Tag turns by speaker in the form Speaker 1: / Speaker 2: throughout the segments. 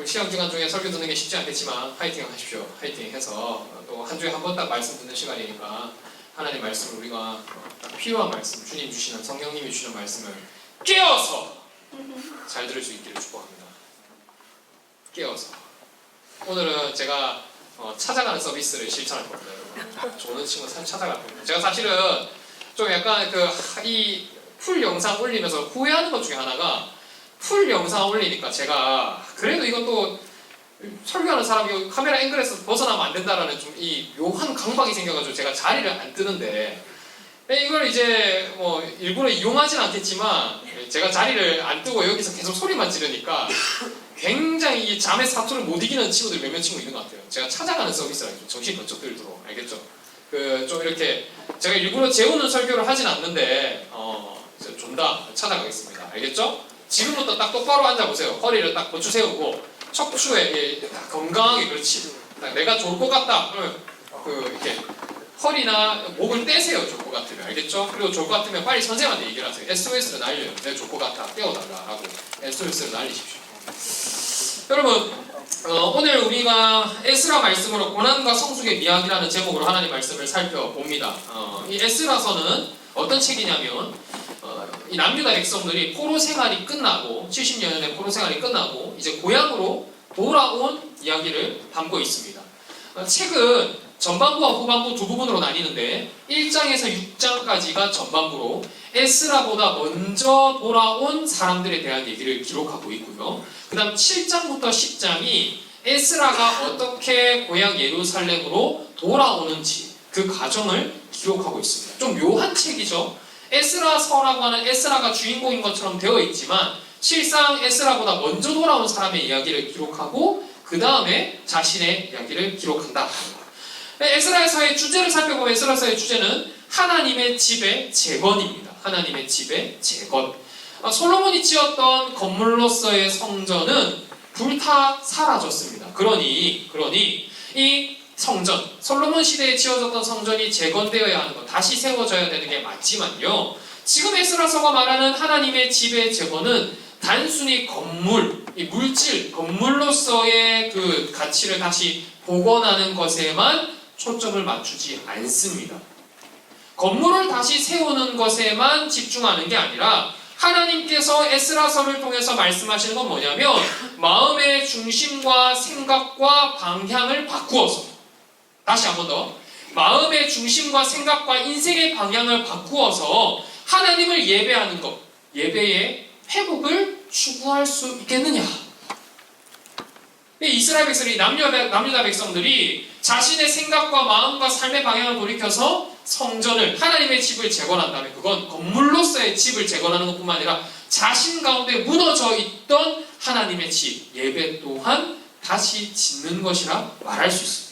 Speaker 1: 시험 기간 중에 설교 듣는 게 쉽지 않겠지만 화이팅 하십시오. 화이팅 해서 또 한 주에 한 번 딱 말씀 듣는 시간이니까 하나님 말씀을 우리가 딱 필요한 말씀, 주님 주시는 성령님이 주시는 말씀을 깨어서 잘 들을 수 있기를 축복합니다. 깨어서. 오늘은 제가 찾아가는 서비스를 실천할 겁니다. 여러분. 좋은 친구 찾아갈 겁니다. 제가 사실은 좀 약간 이 풀 영상 올리면서 후회하는 것 중에 하나가 풀 영상 올리니까 제가 그래도 이것도 설교하는 사람이 카메라 앵글에서 벗어나면 안 된다라는 좀 이 묘한 강박이 생겨가지고 제가 자리를 안 뜨는데 이걸 이제 뭐 일부러 이용하진 않겠지만 제가 자리를 안 뜨고 여기서 계속 소리만 지르니까 굉장히 이 잠의 사투를 못 이기는 친구들 몇몇 친구 있는 것 같아요. 제가 찾아가는 서비스라 정신 번쩍 들도록 알겠죠? 좀 이렇게 제가 일부러 재우는 설교를 하진 않는데 존다 찾아가겠습니다. 알겠죠? 지금부터 딱 똑바로 앉아보세요. 허리를 딱 고추 세우고 척추에 딱 건강하게 그렇지. 딱 내가 좋을 것 같다. 이렇게 허리나 목을 떼세요. 좋을 것 같으면 알겠죠? 그리고 좋을 것 같으면 빨리 선생님한테 얘기를 하세요. SOS를 날려요. 내가 좋을 것 같다. 떼어달라라고 SOS를 날리십시오. 여러분 오늘 우리가 에스라 말씀으로 고난과 성숙의 이야기라는 제목으로 하나님 말씀을 살펴봅니다. 이 에스라서는 어떤 책이냐면 이 남유다 백성들이 포로 생활이 끝나고 70년의 포로 생활이 끝나고 이제 고향으로 돌아온 이야기를 담고 있습니다. 책은 전반부와 후반부 두 부분으로 나뉘는데 1장에서 6장까지가 전반부로 에스라보다 먼저 돌아온 사람들에 대한 얘기를 기록하고 있고요. 그 다음 7장부터 10장이 에스라가 어떻게 고향 예루살렘으로 돌아오는지 그 과정을 기록하고 있습니다. 좀 묘한 책이죠. 에스라서라고 하는 에스라가 주인공인 것처럼 되어 있지만 실상 에스라보다 먼저 돌아온 사람의 이야기를 기록하고 그 다음에 자신의 이야기를 기록한다. 에스라서의 주제를 살펴보면 에스라서의 주제는 하나님의 집의 재건입니다. 하나님의 집의 재건. 솔로몬이 지었던 건물로서의 성전은 불타 사라졌습니다. 그러니 이 성전, 솔로몬 시대에 지어졌던 성전이 재건되어야 하는 것, 다시 세워져야 되는 게 맞지만요. 지금 에스라서가 말하는 하나님의 집의 재건은 단순히 건물, 이 물질, 건물로서의 그 가치를 다시 복원하는 것에만 초점을 맞추지 않습니다. 건물을 다시 세우는 것에만 집중하는 게 아니라 하나님께서 에스라서를 통해서 말씀하시는 건 뭐냐면 마음의 중심과 생각과 방향을 바꾸어서 다시 한 번 더 마음의 중심과 생각과 인생의 방향을 바꾸어서 하나님을 예배하는 것, 예배의 회복을 추구할 수 있겠느냐? 이스라엘 백성이 남유다 백성들이 자신의 생각과 마음과 삶의 방향을 돌이켜서 성전을 하나님의 집을 재건한다면 그건 건물로서의 집을 재건하는 것뿐만 아니라 자신 가운데 무너져 있던 하나님의 집 예배 또한 다시 짓는 것이라 말할 수 있습니다.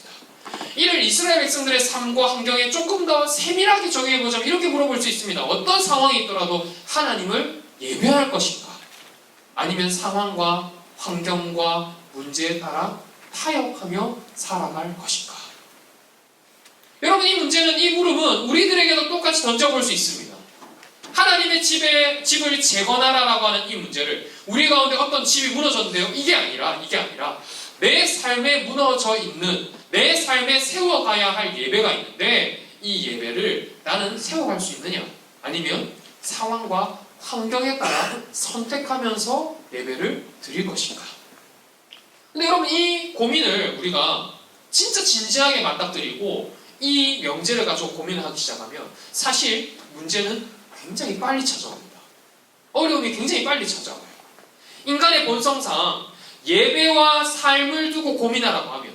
Speaker 1: 이를 이스라엘 백성들의 삶과 환경에 조금 더 세밀하게 적용해보자면 이렇게 물어볼 수 있습니다. 어떤 상황이 있더라도 하나님을 예배할 것인가? 아니면 상황과 환경과 문제에 따라 타협하며 살아갈 것인가? 여러분 이 문제는 이 물음은 우리들에게도 똑같이 던져볼 수 있습니다. 하나님의 집을 재건하라라고 하는 이 문제를 우리 가운데 어떤 집이 무너졌는데요. 이게 아니라 내 삶에 무너져 있는 내 삶에 세워가야 할 예배가 있는데 이 예배를 나는 세워갈 수 있느냐? 아니면 상황과 환경에 따라 선택하면서 예배를 드릴 것인가? 근데 여러분 이 고민을 우리가 진짜 진지하게 맞닥뜨리고 이 명제를 가지고 고민을 하기 시작하면 사실 문제는 굉장히 빨리 찾아옵니다. 어려움이 굉장히 빨리 찾아와요. 인간의 본성상 예배와 삶을 두고 고민하라고 하면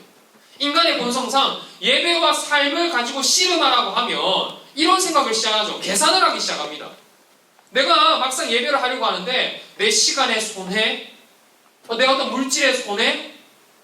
Speaker 1: 인간의 본성상 예배와 삶을 가지고 씨름하라고 하면 이런 생각을 시작하죠. 계산을 하기 시작합니다. 내가 막상 예배를 하려고 하는데 내 시간의 손해, 내 어떤 물질의 손해,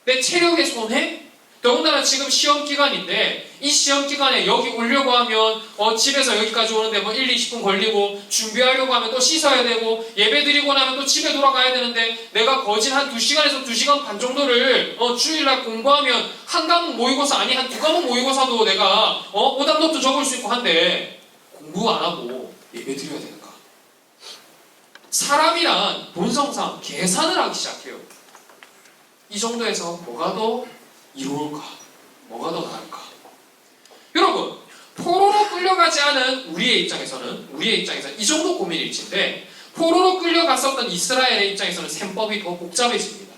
Speaker 1: 내 체력의 손해, 더군다나 지금 시험 기간인데 이 시험 기간에 여기 오려고 하면 집에서 여기까지 오는데 1, 20분 걸리고 준비하려고 하면 또 씻어야 되고 예배 드리고 나면 또 집에 돌아가야 되는데 내가 거진 한 2시간에서 2시간 반 정도를 주일날 공부하면 한 과목 모의고사 아니 한 2과목 모의고사도 내가 오답노트 적을 수 있고 한데 공부 안 하고 예배 드려야 되는가? 사람이란 본성상 계산을 하기 시작해요. 이 정도에서 뭐가 더 이로울까? 뭐가 더 나을까? 여러분, 포로로 끌려가지 않은 우리의 입장에서는 이 정도 고민일진데, 포로로 끌려갔었던 이스라엘의 입장에서는 셈법이 더 복잡해집니다.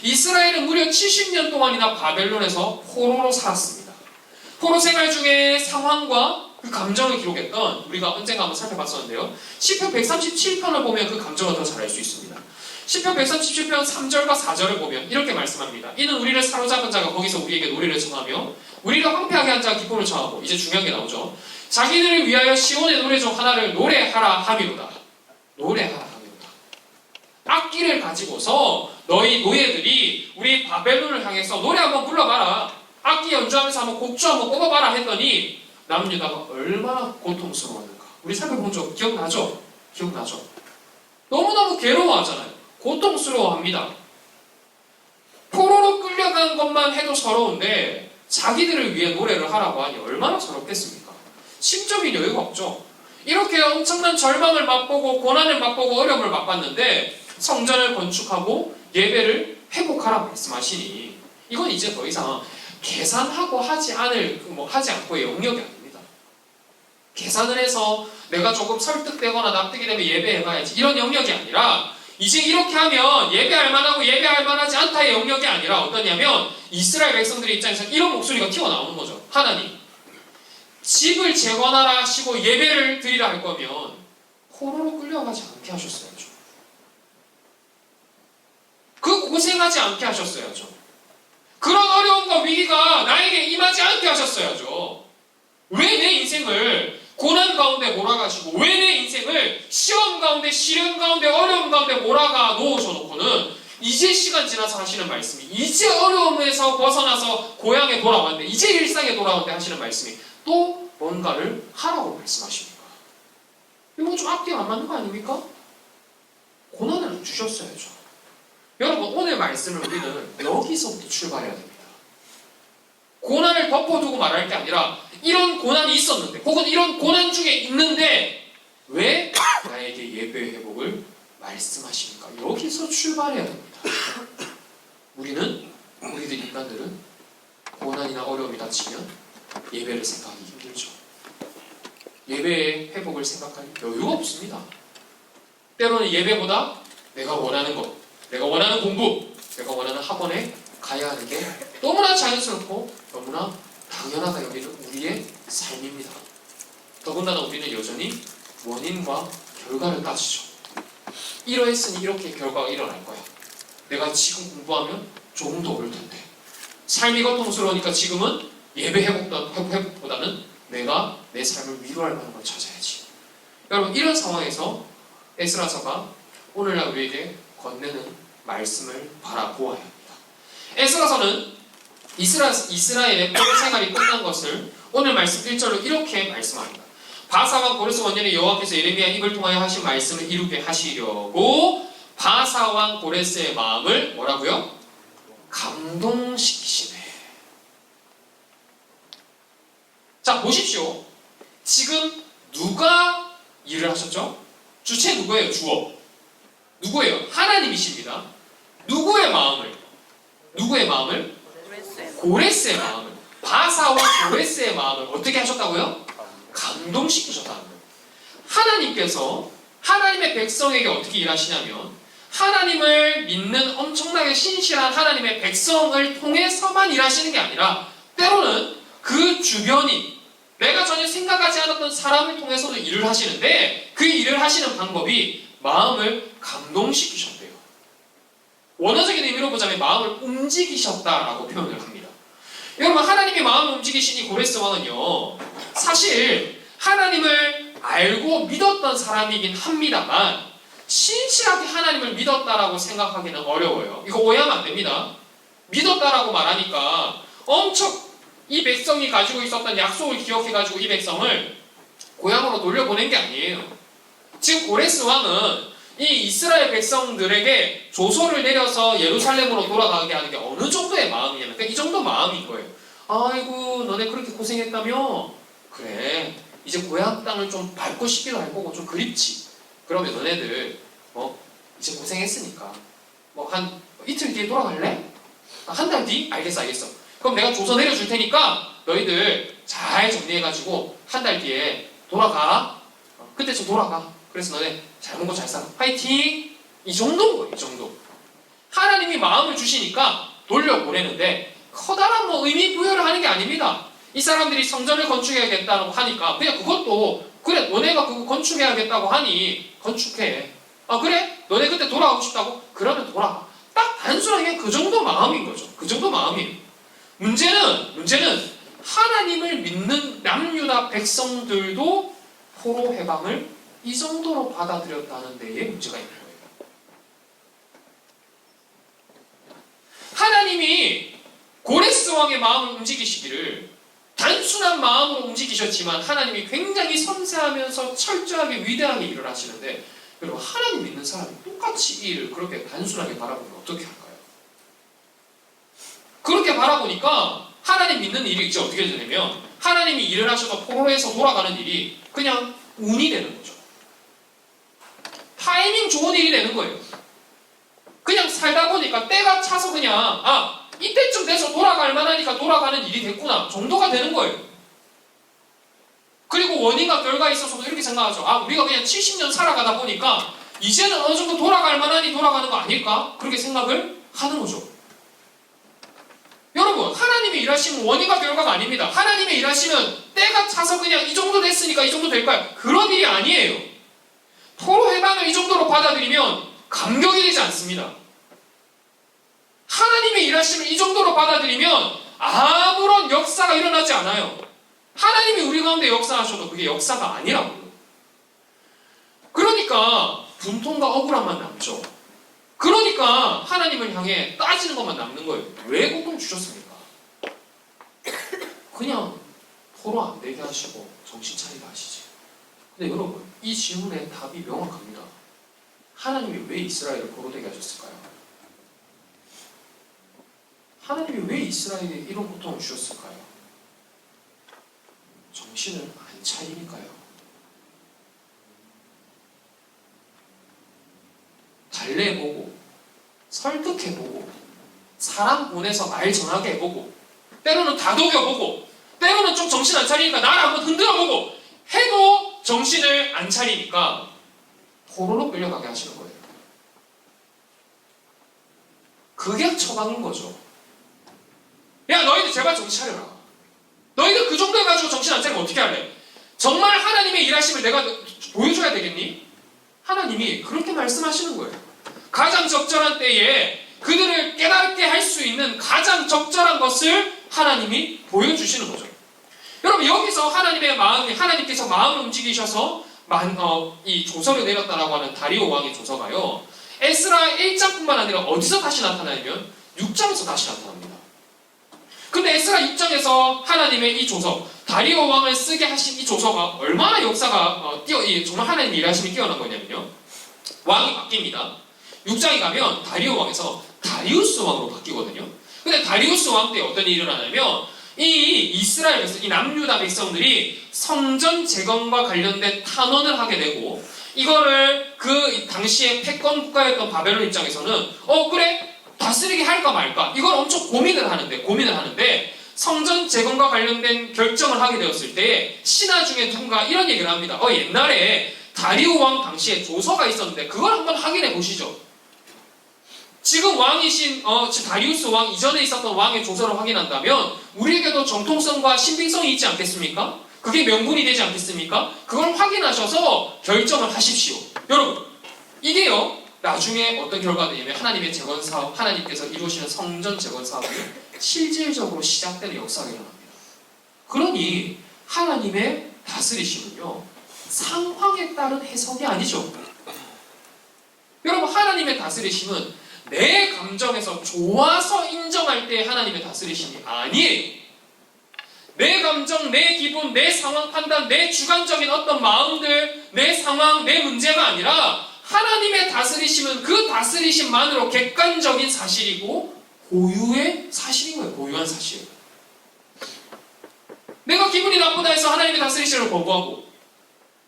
Speaker 1: 이스라엘은 무려 70년 동안이나 바벨론에서 포로로 살았습니다. 포로 생활 중에 상황과 그 감정을 기록했던, 우리가 언젠가 한번 살펴봤었는데요, 시편 137편을 보면 그 감정을 더 잘 알 수 있습니다. 시편 137편 3절과 4절을 보면 이렇게 말씀합니다. 이는 우리를 사로잡은 자가 거기서 우리에게 노래를 청하며 우리를 황폐하게 한 자가 기쁨을 청하고, 이제 중요한 게 나오죠. 자기들을 위하여 시온의 노래 중 하나를 노래하라 하미로다. 노래하라 하미로다. 악기를 가지고서 너희 노예들이 우리 바벨론을 향해서 노래 한번 불러봐라. 악기 연주하면서 한번 곡주 한번 뽑아봐라 했더니 남유다가 얼마나 고통스러웠는가. 우리 살펴본 적 기억나죠? 기억나죠? 너무너무 괴로워하잖아요. 고통스러워합니다. 포로로 끌려간 것만 해도 서러운데 자기들을 위해 노래를 하라고 하니 얼마나 서럽겠습니까? 심적인 여유가 없죠. 이렇게 엄청난 절망을 맛보고 고난을 맛보고 어려움을 맛봤는데 성전을 건축하고 예배를 회복하라 말씀하시니 이건 이제 더 이상 계산하고 하지 않고의 영역이 아닙니다. 계산을 해서 내가 조금 설득되거나 납득이 되면 예배해봐야지, 이런 영역이 아니라 이제 이렇게 하면 예배할 만하고 예배할 만하지 않다의 영역이 아니라 어떠냐면 이스라엘 백성들의 입장에서 이런 목소리가 튀어나오는 거죠. 하나님, 집을 재건하라 하시고 예배를 드리라 할 거면 포로로 끌려가지 않게 하셨어야죠. 그 고생하지 않게 하셨어야죠. 그런 어려움과 위기가 나에게 임하지 않게 하셨어야죠. 왜 내 인생을 고난 가운데 몰아가시고 왜 내 인생을 시험 가운데, 시련 가운데, 어려움 가운데 몰아가 놓으셔놓고는 이제 시간 지나서 하시는 말씀이, 이제 어려움에서 벗어나서 고향에 돌아왔는데, 이제 일상에 돌아왔는데 하시는 말씀이 또 뭔가를 하라고 말씀하십니까? 이거 좀 앞뒤가 안 맞는 거 아닙니까? 고난을 주셨어야죠. 여러분, 오늘 말씀을 우리는 여기서부터 출발해야 됩니다. 고난을 덮어두고 말할 게 아니라 이런 고난이 있었는데, 혹은 이런 고난 중에 있는데 왜 나에게 예배 회복을 말씀하십니까? 여기서 출발해야 됩니다. 우리들 인간들은 고난이나 어려움이 닥치면 예배를 생각하기 힘들죠. 예배의 회복을 생각할 여유가 없습니다. 때로는 예배보다 내가 원하는 것, 내가 원하는 공부, 내가 원하는 학원에 가야 하는 게 너무나 자연스럽고 너무나 당연하다 여기는 우리의 삶입니다. 더군다나 우리는 여전히 원인과 결과를 따지죠. 이러했으니 이렇게 결과가 일어날 거야. 내가 지금 공부하면 조금 더 어려울 텐데. 삶이 고통스러우니까 지금은 예배 회복보다는 내가 내 삶을 위로할 만한 걸 찾아야지. 여러분, 이런 상황에서 에스라서가 오늘날 우리에게 건네는 말씀을 바라보아야 합니다. 에스라서는 이스라엘의 포로 생활이 끝난 것을 오늘 말씀 1절로 이렇게 말씀합니다. 바사와 고레스 원년에 여호와께서 예레미야 입을 통하여 하신 말씀을 이루게 하시려고 바사왕 고레스의 마음을 뭐라고요? 감동시키시네. 자, 보십시오. 지금 누가 일을 하셨죠? 주체 누구예요? 주어. 누구예요? 하나님이십니다. 누구의 마음을? 고레스의 마음을. 바사와 고레스의 마음을 어떻게 하셨다고요? 감동시키셨다는 거예요. 하나님께서 하나님의 백성에게 어떻게 일하시냐면 하나님을 믿는 엄청나게 신실한 하나님의 백성을 통해서만 일하시는 게 아니라 때로는 그 주변인, 내가 전혀 생각하지 않았던 사람을 통해서도 일을 하시는데 그 일을 하시는 방법이 마음을 감동시키셨대요. 원어적인 의미로 보자면 마음을 움직이셨다라고 표현을 합니다. 여러분, 하나님이 마음을 움직이시니 고레스 왕은요, 사실 하나님을 알고 믿었던 사람이긴 합니다만 신실하게 하나님을 믿었다라고 생각하기는 어려워요. 이거 오해하면 안 됩니다. 믿었다라고 말하니까 엄청 이 백성이 가지고 있었던 약속을 기억해가지고 이 백성을 고향으로 돌려보낸 게 아니에요. 지금 고레스 왕은 이 이스라엘 백성들에게 조서를 내려서 예루살렘으로 돌아가게 하는 게 어느 정도의 마음이냐면 그러니까 이 정도 마음인 거예요. 아이고, 너네 그렇게 고생했다며? 그래, 이제 고향 땅을 좀 밟고 싶기도 할 거고 좀 그립지. 그러면 너네들 이제 고생했으니까 한 이틀 뒤에 돌아갈래? 한 달 뒤? 알겠어. 그럼 내가 조서 내려줄 테니까 너희들 잘 정리해가지고 한 달 뒤에 돌아가. 그때쯤 돌아가. 그래서 너네 잘 먹고 잘 살아. 화이팅! 이 정도인 거예요. 이 정도. 하나님이 마음을 주시니까 돌려보내는데 커다란 뭐 의미 부여를 하는 게 아닙니다. 이 사람들이 성전을 건축해야겠다고 하니까 그냥 그것도 그래 너네가 그거 건축해야겠다고 하니 건축해. 아 그래? 너네 그때 돌아가고 싶다고? 그러면 돌아가. 딱 단순하게 그 정도 마음인 거죠. 그 정도 마음이에요. 문제는 하나님을 믿는 남유다 백성들도 포로 해방을 이 정도로 받아들였다는 데에 문제가 있는 거예요. 하나님이 고레스 왕의 마음을 움직이시기를 단순한 마음으로 움직이셨지만 하나님이 굉장히 섬세하면서 철저하게 위대하게 일을 하시는데 여러분 하나님 믿는 사람이 똑같이 이 일을 그렇게 단순하게 바라보면 어떻게 할까요? 그렇게 바라보니까 하나님 믿는 일이 이제 어떻게 되냐면 하나님이 일을 하셔서 포로에서 돌아가는 일이 그냥 운이 되는 거죠. 타이밍 좋은 일이 되는 거예요. 그냥 살다 보니까 때가 차서 그냥 이때쯤 돼서 돌아갈 만하니까 돌아가는 일이 됐구나 정도가 되는 거예요. 그리고 원인과 결과에 있어서도 이렇게 생각하죠. 우리가 그냥 70년 살아가다 보니까 이제는 어느 정도 돌아갈 만하니 돌아가는 거 아닐까? 그렇게 생각을 하는 거죠. 여러분 하나님이 일하시면 원인과 결과가 아닙니다. 하나님이 일하시면 때가 차서 그냥 이 정도 됐으니까 이 정도 될까요? 그런 일이 아니에요. 포로 해방을 이 정도로 받아들이면 감격이 되지 않습니다. 하나님의 일하심을 이 정도로 받아들이면 아무런 역사가 일어나지 않아요. 하나님이 우리 가운데 역사하셔도 그게 역사가 아니라고요. 그러니까 분통과 억울함만 남죠. 그러니까 하나님을 향해 따지는 것만 남는 거예요. 왜 고통 주셨습니까? 그냥 포로 안 되게 하시고 정신 차리게 하시지. 근데 여러분 이 질문의 답이 명확합니다. 하나님이 왜 이스라엘을 포로 되게 하셨을까요? 하나님이 왜 이스라엘에 이런 고통을 주셨을까요? 정신을 안 차리니까요. 달래보고 설득해보고 사람 보내서 말 전하게 해보고 때로는 다독여보고 때로는 좀 정신 안 차리니까 나를 한번 흔들어보고 해도 정신을 안 차리니까 포로로 끌려가게 하시는 거예요. 그게 처방인 거죠. 야 너희들 제발 정신 차려라. 너희들 그 정도 해가지고 정신 안 차리면 어떻게 할래? 정말 하나님의 일하심을 내가 보여줘야 되겠니? 하나님이 그렇게 말씀하시는 거예요. 가장 적절한 때에 그들을 깨닫게 할 수 있는 가장 적절한 것을 하나님이 보여주시는 거죠. 여러분 여기서 하나님께서 마음을 움직이셔서 이 조서를 내렸다라고 하는 다리오 왕의 조서가요. 에스라 1장뿐만 아니라 어디서 다시 나타나냐면 6장에서 다시 나타납니다. 근데 에스라 6장에서 하나님의 이 조서, 다리오 왕을 쓰게 하신 이 조서가 얼마나 역사가 정말 하나님의 일하심이 뛰어난 거냐면요. 왕이 바뀝니다. 6장에 가면 다리오 왕에서 다리우스 왕으로 바뀌거든요. 근데 다리우스 왕 때 어떤 일이 일어나냐면 이 이스라엘 백성, 이 남유다 백성들이 성전 재건과 관련된 탄원을 하게 되고 이거를 그 당시에 패권 국가였던 바벨론 입장에서는 그래 다스리게 할까 말까 이걸 엄청 고민을 하는데 성전 재건과 관련된 결정을 하게 되었을 때 신하 중에 누군가 이런 얘기를 합니다. 옛날에 다리오 왕 당시에 조서가 있었는데 그걸 한번 확인해 보시죠. 지금 왕이신 다리우스 왕 이전에 있었던 왕의 조서를 확인한다면 우리에게도 정통성과 신빙성이 있지 않겠습니까? 그게 명분이 되지 않겠습니까? 그걸 확인하셔서 결정을 하십시오. 여러분 이게요 나중에 어떤 결과가 되냐면 하나님의 재건사업, 하나님께서 이루시는 성전 재건사업이 실질적으로 시작되는 역사가 일어납니다. 그러니 하나님의 다스리심은요 상황에 따른 해석이 아니죠. 여러분 하나님의 다스리심은 내 감정에서 좋아서 인정할 때 하나님의 다스리심이 아니에요. 내 감정, 내 기분, 내 상황 판단, 내 주관적인 어떤 마음들, 내 상황, 내 문제가 아니라 하나님의 다스리심은 그 다스리심만으로 객관적인 사실이고 고유의 사실인 거예요. 고유한 사실. 내가 기분이 나쁘다 해서 하나님의 다스리심을 거부하고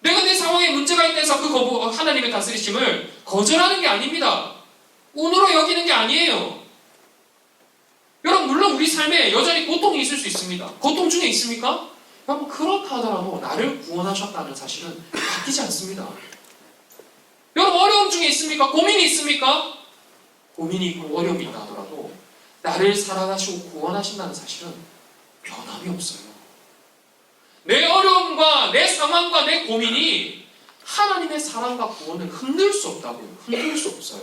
Speaker 1: 내가 내 상황에 문제가 있다 해서 하나님의 다스리심을 거절하는 게 아닙니다. 운으로 여기는 게 아니에요. 여러분 물론 우리 삶에 여전히 고통이 있을 수 있습니다. 고통 중에 있습니까? 여러분 그렇다 하더라도 나를 구원하셨다는 사실은 바뀌지 않습니다. 여러분 어려움 중에 있습니까? 고민이 있습니까? 고민이 있고 어려움이 있다 하더라도 나를 사랑하시고 구원하신다는 사실은 변함이 없어요. 내 어려움과 내 상황과 내 고민이 하나님의 사랑과 구원을 흔들 수 없다고요. 흔들 수 없어요.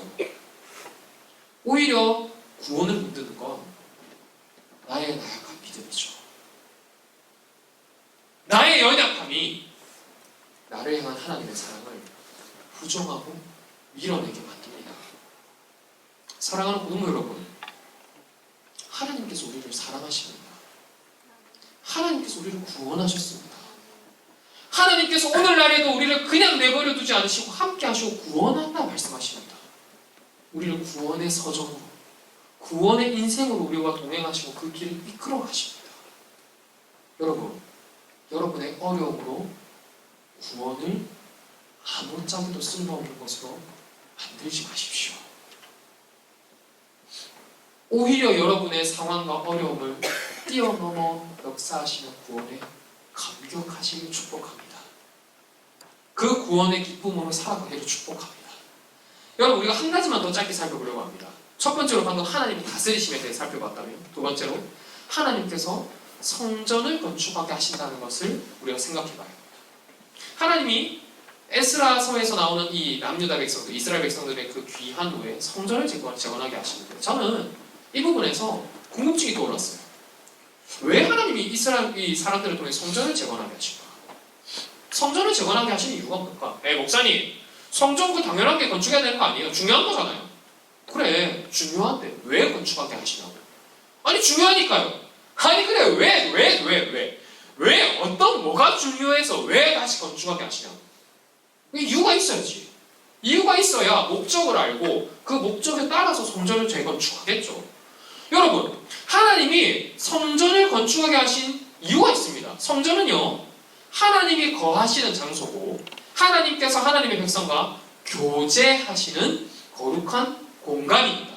Speaker 1: 오히려 구원을 흔드는 건 나의 나약한 믿음이죠. 나의 연약함이 나를 향한 하나님의 사랑을 부정하고 밀어내게 만듭니다. 사랑하는 고등부 여러분, 하나님께서 우리를 사랑하십니다. 하나님께서 우리를 구원하셨습니다. 하나님께서 오늘날에도 우리를 그냥 내버려 두지 않으시고 함께 하시고 구원한다 말씀하십니다. 우리를 구원의 서정으로, 구원의 인생으로 우리와 동행하시고 그 길을 이끌어 가십니다. 여러분, 여러분의 어려움으로 구원을 아무짝에도 쓸모없는 것으로 만들지 마십시오. 오히려 여러분의 상황과 어려움을 뛰어넘어 역사하시는 구원에 감격하시길 축복합니다. 그 구원의 기쁨으로 살아가기를 축복합니다. 여러분 우리가 한 가지만 더 짧게 살펴보려고 합니다. 첫 번째로 방금 하나님이 다스리심에 대해 살펴봤다면, 두 번째로 하나님께서 성전을 건축하게 하신다는 것을 우리가 생각해봐야 합니다. 하나님이 에스라서에서 나오는 이 남유다 백성들, 이스라엘 백성들의 그 귀한 후에 성전을 재건하게 하시는데, 저는 이 부분에서 궁금증이 떠올랐어요. 왜 하나님이 이 사람들을 통해 성전을 재건하게 하실까? 성전을 재건하게 하시는 이유가 뭘까? 목사님, 성전 그 당연한 게 건축해야 되는 거 아니에요? 중요한 거잖아요. 그래, 중요한데 왜 건축하게 하시냐고. 아니 중요하니까요. 아니 그래, 왜 어떤 뭐가 중요해서 왜 다시 건축하게 하시냐고. 이유가 있어야지. 이유가 있어야 목적을 알고 그 목적에 따라서 성전을 재건축하겠죠. 여러분, 하나님이 성전을 건축하게 하신 이유가 있습니다. 성전은요, 하나님이 거하시는 장소고 하나님께서 하나님의 백성과 교제하시는 거룩한 공간입니다.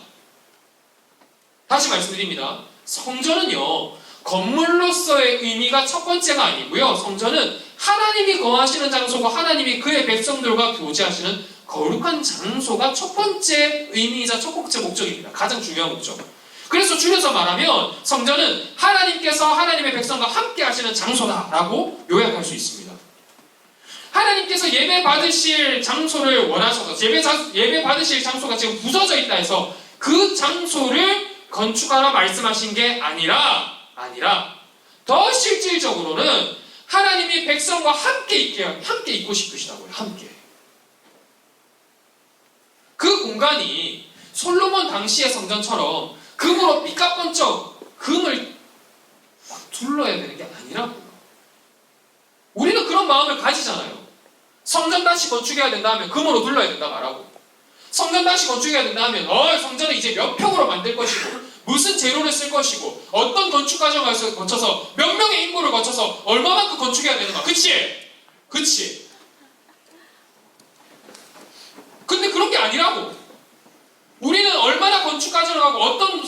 Speaker 1: 다시 말씀드립니다. 성전은요, 건물로서의 의미가 첫 번째가 아니고요. 성전은 하나님이 거하시는 장소고 하나님이 그의 백성들과 교제하시는 거룩한 장소가 첫 번째 의미이자 첫 번째 목적입니다. 가장 중요한 목적. 그래서 줄여서 말하면 성전은 하나님께서 하나님의 백성과 함께 하시는 장소다라고 요약할 수 있습니다. 하나님께서 예배 받으실 장소를 원하셔서 예배 받으실 장소가 지금 부서져 있다 해서 그 장소를 건축하라 말씀하신 게 아니라 더 실질적으로는 하나님이 백성과 함께 있고 싶으시다고요. 함께. 그 공간이 솔로몬 당시의 성전처럼 금으로 삐까뻔쩍 금을 막 둘러야 되는 게 아니라고요. 우리는 그런 마음을 가지잖아요. 성전 다시 건축해야 된다 하면 금으로 둘러야 된다 말하고, 성전 다시 건축해야 된다 하면 성전을 이제 몇 평으로 만들 것이고 무슨 재료를 쓸 것이고 어떤 건축 과정을 거쳐서 몇 명의 인물을 거쳐서 얼마만큼 건축해야 되는가. 그치? 근데 그런 게 아니라고. 우리는 얼마나 건축 과정을 하고 어떤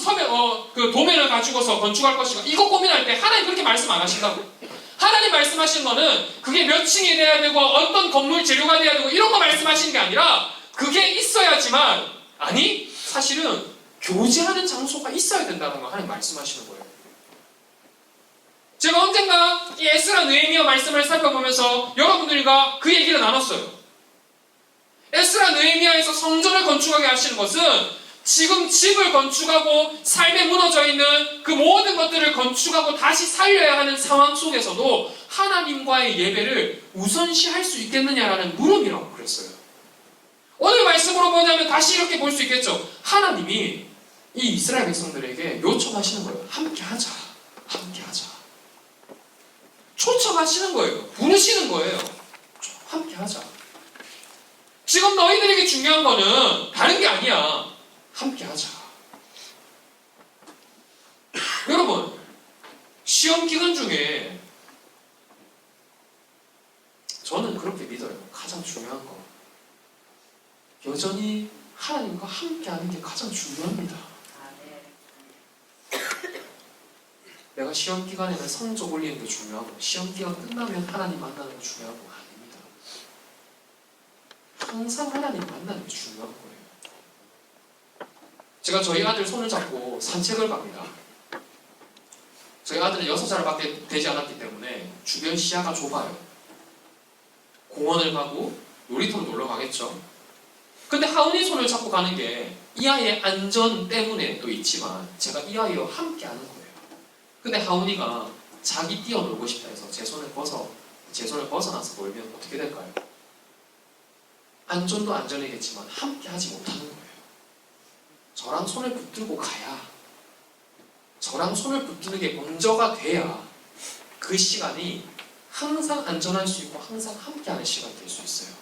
Speaker 1: 그 도면을 가지고서 건축할 것인가, 이거 고민할 때 하나님 그렇게 말씀 안 하신다고. 하나님 말씀하시는 거는 그게 몇 층이 돼야 되고 어떤 건물 재료가 돼야 되고 이런 거 말씀하시는 게 아니라, 그게 있어야지만, 아니 사실은 교제하는 장소가 있어야 된다는 거 하나님 말씀하시는 거예요. 제가 언젠가 이 에스라 느헤미야 말씀을 살펴보면서 여러분들과 그 얘기를 나눴어요. 에스라 느헤미야에서 성전을 건축하게 하시는 것은 지금 집을 건축하고 삶에 무너져 있는 그 모든 것들을 건축하고 다시 살려야 하는 상황 속에서도 하나님과의 예배를 우선시할 수 있겠느냐라는 물음이라고 그랬어요. 오늘 말씀으로 보자면 다시 이렇게 볼 수 있겠죠. 하나님이 이 이스라엘 백성들에게 요청하시는 거예요. 함께하자. 초청하시는 거예요. 부르시는 거예요. 함께하자. 지금 너희들에게 중요한 거는 다른 게 아니야. 함께하자. 여러분, 시험 기간 중에 저는 그렇게 믿어요. 가장 중요한 거, 여전히 하나님과 함께하는 게 가장 중요합니다. 내가 시험 기간에는 성적 올리는 게 중요하고 시험 기간 끝나면 하나님 만나는 게 중요하고 아닙니다. 항상 하나님 만나는 게 중요한 거예요. 제가 저희 아들 손을 잡고 산책을 갑니다. 저희 아들은 6살밖에 되지 않았기 때문에 주변 시야가 좁아요. 공원을 가고 놀이터로 놀러 가겠죠. 근데 하은이 손을 잡고 가는 게 이 아이의 안전 때문에 또 있지만 제가 이 아이와 함께 하는 거예요. 근데 하은이가 자기 뛰어놀고 싶다 해서 제 손을 벗어나서 놀면 어떻게 될까요? 안전도 안전이겠지만 함께 하지 못하는 거예요. 저랑 손을 붙들고 가야, 저랑 손을 붙드는 게 먼저가 돼야 그 시간이 항상 안전할 수 있고 항상 함께하는 시간이 될 수 있어요.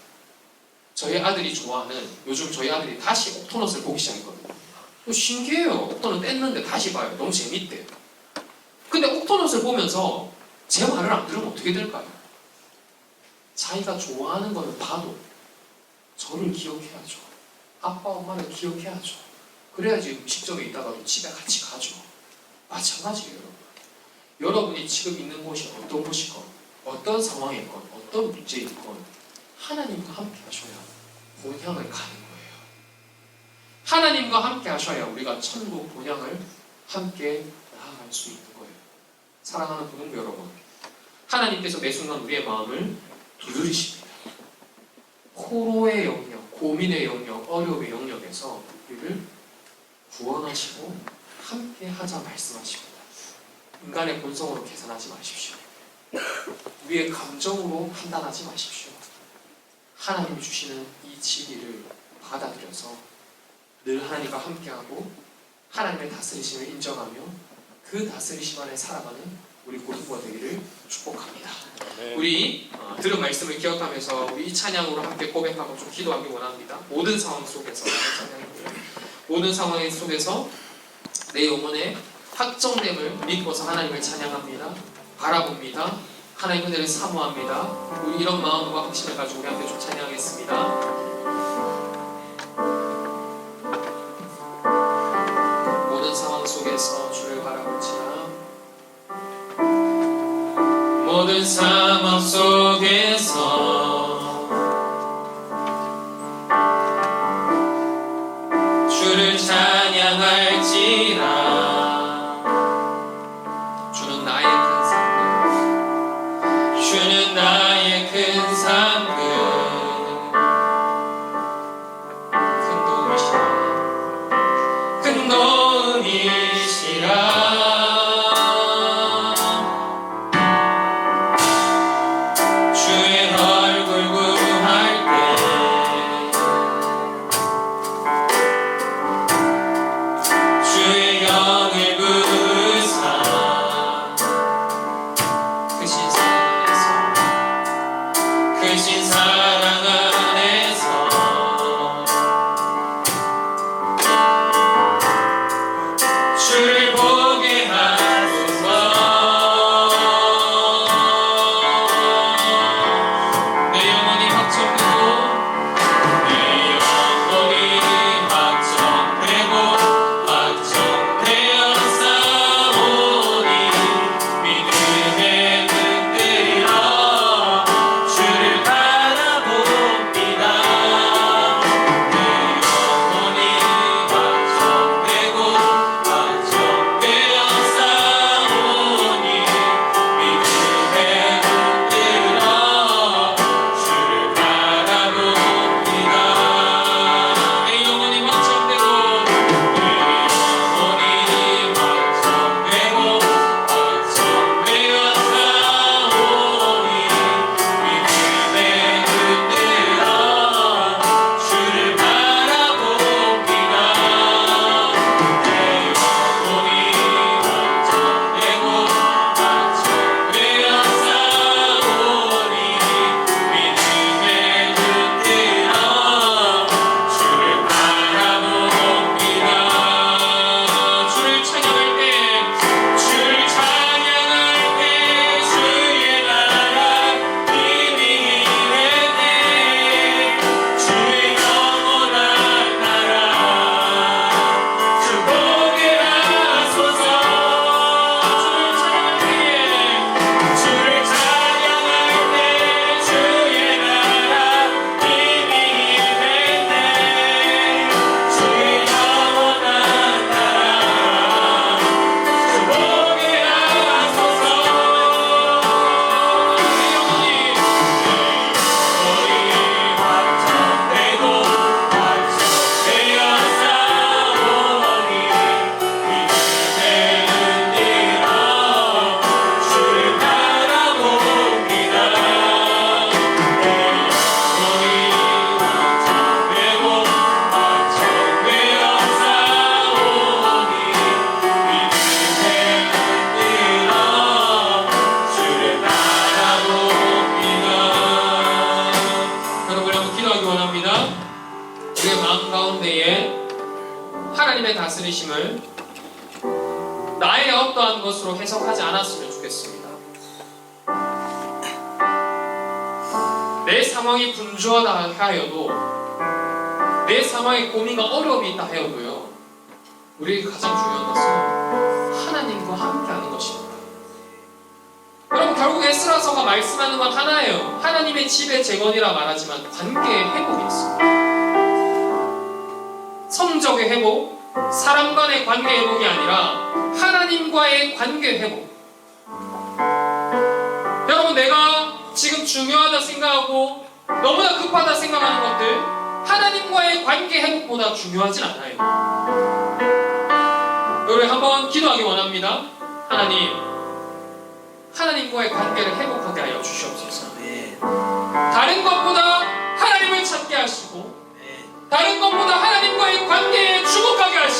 Speaker 1: 저희 아들이 좋아하는, 요즘 저희 아들이 다시 옥토넛을 보기 시작했거든요. 신기해요. 옥토넛 뗐는데 다시 봐요. 너무 재밌대요. 근데 옥토넛을 보면서 제 말을 안 들으면 어떻게 될까요? 자기가 좋아하는 거는 봐도 저를 기억해야죠. 아빠, 엄마를 기억해야죠. 그래야지 음식점에 있다가도 집에 같이 가죠. 마찬가지예요, 여러분. 여러분이 지금 있는 곳이 어떤 곳이건, 어떤 상황에 있건, 어떤 문제에 있건 하나님과 함께 하셔야 본향을 가는 거예요. 하나님과 함께 하셔야 우리가 천국 본향을 함께 나아갈 수 있는 거예요. 사랑하는 부동부 여러분, 하나님께서 매 순간 우리의 마음을 두드리십니다. 호로의 영역, 고민의 영역, 어려움의 영역에서 우리를 구원하시고 함께 하자 말씀하십니다. 인간의 본성으로 계산하지 마십시오. 우리의 감정으로 판단하지 마십시오. 하나님이 주시는 이 진리를 받아들여서 늘 하나님과 함께하고 하나님의 다스리심을 인정하며 그 다스리심 안에 살아가는 우리 고등부가 되기를 축복합니다. 우리 들은 말씀을 기억하면서 우리 이 찬양으로 함께 고백하고 좀 기도하기 원합니다. 모든 상황 속에서 모든 상황 속에서 내 영혼의 확정됨을 믿고서 하나님을 찬양합니다. 바라봅니다. 하나님 은혜를 사모합니다. 우리 이런 마음과 확신을 가지고 우리 함께 좀 찬양하겠습니다. 모든 상황 속에서 주를 바라보지라. 모든 상황 속에서 주를 찬양할지라. 주는 나의 큰 상급, 주는 나의 큰 상급, 큰 도움이시라, 큰 도움이시라. 하나님의 다스리심을 나의 어떠한 것으로 해석하지 않았으면 좋겠습니다. 내 상황이 분주하다 하여도, 내 상황에 고민과 어려움이 있다 하여도요, 우리에게 가장 중요한 것은 하나님과 함께하는 것입니다. 여러분, 결국 에스라서가 말씀하는 건 하나예요. 하나님의 집의 재건이라 말하지만 관계의 회복이 있습니다. 성적의 회복, 사람 간의 관계 회복이 아니라 하나님과의 관계 회복. 여러분, 내가 지금 중요하다 생각하고 너무나 급하다 생각하는 것들, 하나님과의 관계 회복보다 중요하진 않아요. 여러분, 한번 기도하기 원합니다. 하나님과의 관계를 회복하게 하여 주시옵소서. 다른 것보다 하나님을 찾게 하시고, 다른 것보다 하나님과의 관계에 주목하게 하시고,